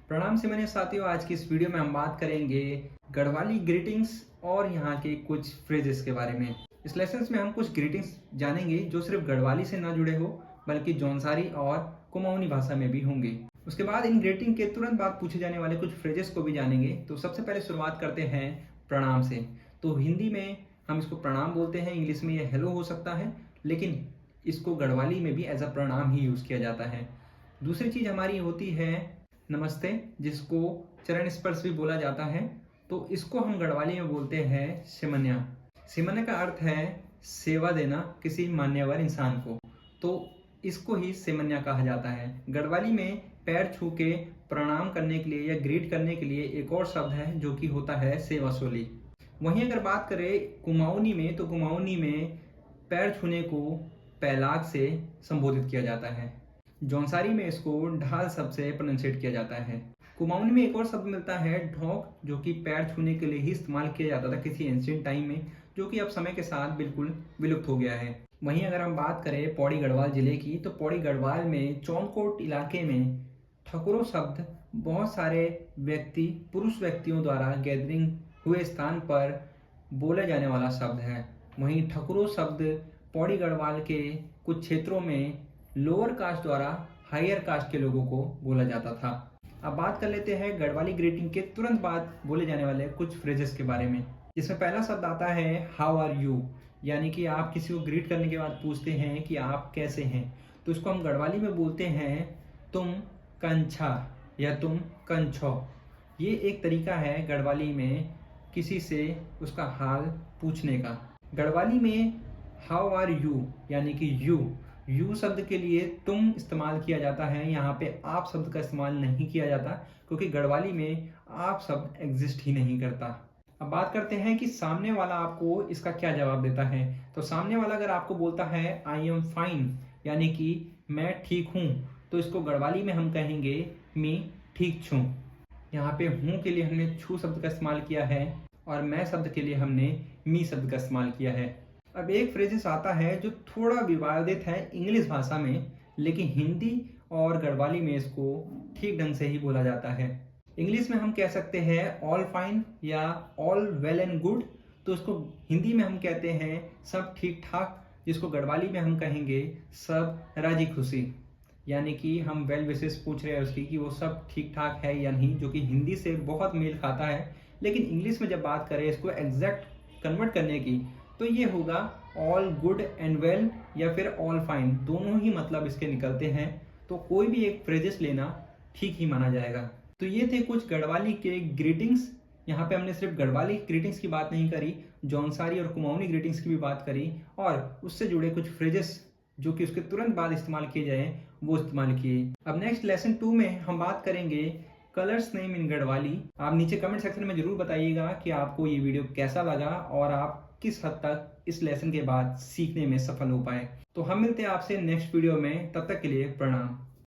प्रणाम से मेरे साथियों, आज की इस वीडियो में हम बात करेंगे गढ़वाली ग्रीटिंग्स और यहाँ के कुछ फ्रेजेस के बारे में। इस लेसन में हम कुछ ग्रीटिंग्स जानेंगे जो सिर्फ गढ़वाली से ना जुड़े हो बल्कि जौनसारी और कुमाऊनी भाषा में भी होंगे। उसके बाद इन ग्रीटिंग के तुरंत बाद पूछे जाने वाले कुछ फ्रेजेस को भी जानेंगे। तो सबसे पहले शुरुआत करते हैं प्रणाम से। तो हिंदी में हम इसको प्रणाम बोलते हैं, इंग्लिश में ये हेलो हो सकता है, लेकिन इसको गढ़वाली में भी एज अ प्रणाम ही यूज़ किया जाता है। दूसरी चीज़ हमारी होती है नमस्ते, जिसको चरण स्पर्श भी बोला जाता है। तो इसको हम गढ़वाली में बोलते हैं सिमन्या। सिमन्या का अर्थ है सेवा देना किसी मान्यवर इंसान को, तो इसको ही सिमन्या कहा जाता है। गढ़वाली में पैर छू के प्रणाम करने के लिए या ग्रीट करने के लिए एक और शब्द है जो कि होता है सेवासोली। वहीं अगर बात करें कुमाऊनी में, तो कुमाऊनी में पैर छूने को पैलाग से संबोधित किया जाता है। जौनसारी में इसको ढाल शब्द से प्रोनाउंसिएट किया जाता है। कुमाऊनी में एक और शब्द मिलता है ढोक, जो कि पैर छूने के लिए ही इस्तेमाल किया जाता था किसी एंशिएंट टाइम में, जो कि अब समय के साथ बिल्कुल विलुप्त हो गया है। वहीं अगर हम बात करें पौड़ी गढ़वाल जिले की, तो पौड़ी गढ़वाल में चौनकोट इलाके में ठकुरो शब्द बहुत सारे व्यक्ति, पुरुष व्यक्तियों द्वारा गैदरिंग हुए स्थान पर बोले जाने वाला शब्द है। वहीं ठकुरो शब्द पौड़ी गढ़वाल के कुछ क्षेत्रों में लोअर कास्ट द्वारा हायर कास्ट के लोगों को बोला जाता था। अब बात कर लेते हैं गढ़वाली ग्रीटिंग के तुरंत बाद बोले जाने वाले कुछ फ्रेजेस के बारे में, जिसमें पहला शब्द आता है हाउ आर यू, यानी कि आप किसी को ग्रीट करने के बाद पूछते हैं कि आप कैसे हैं। तो इसको हम गढ़वाली में बोलते हैं तुम कंछा या तुम कंछो। ये एक तरीका है गढ़वाली में किसी से उसका हाल पूछने का। गढ़वाली में हाउ आर यू यानी कि यू शब्द के लिए तुम इस्तेमाल किया जाता है। यहाँ पे आप शब्द का इस्तेमाल नहीं किया जाता, क्योंकि गढ़वाली में आप शब्द एग्जिस्ट ही नहीं करता। अब बात करते हैं कि सामने वाला आपको इसका क्या जवाब देता है। तो सामने वाला अगर आपको बोलता है आई एम फाइन, यानी कि मैं ठीक हूँ, तो इसको गढ़वाली में हम कहेंगे मी ठीक छू। यहाँ पे हूँ के लिए हमने छू शब्द का इस्तेमाल किया है और मैं शब्द के लिए हमने मी शब्द का इस्तेमाल किया है। अब एक फ्रेजेस आता है जो थोड़ा विवादित है इंग्लिश भाषा में, लेकिन हिंदी और गढ़वाली में इसको ठीक ढंग से ही बोला जाता है। इंग्लिश में हम कह सकते हैं ऑल फाइन या ऑल वेल एंड गुड, तो इसको हिंदी में हम कहते हैं सब ठीक ठाक, जिसको गढ़वाली में हम कहेंगे सब राजी खुशी। यानी कि हम वेल विशेष पूछ रहे हैं उसकी कि वो सब ठीक ठाक है या नहीं, जो कि हिंदी से बहुत मेल खाता है। लेकिन इंग्लिश में जब बात करें इसको एग्जैक्ट कन्वर्ट करने की, तो ये होगा ऑल गुड एंड वेल या फिर ऑल फाइन, दोनों ही मतलब इसके निकलते हैं। तो कोई भी एक फ्रेजेस लेना ठीक ही माना जाएगा। तो ये थे कुछ गढ़वाली के ग्रीटिंग्स। यहाँ पे हमने सिर्फ गढ़वाली ग्रीटिंग्स की बात नहीं करी, जौनसारी और कुमाऊनी ग्रीटिंग्स की भी बात करी, और उससे जुड़े कुछ फ्रेजेस जो कि उसके तुरंत बाद इस्तेमाल किए जाए वो इस्तेमाल किए। अब नेक्स्ट लेसन 2 में हम बात करेंगे कलर्स नेम इन गढ़वाली। आप नीचे कमेंट सेक्शन में जरूर बताइएगा कि आपको ये वीडियो कैसा लगा और आप किस हद तक इस लेसन के बाद सीखने में सफल हो पाए। तो हम मिलते हैं आपसे नेक्स्ट वीडियो में, तब तक के लिए प्रणाम।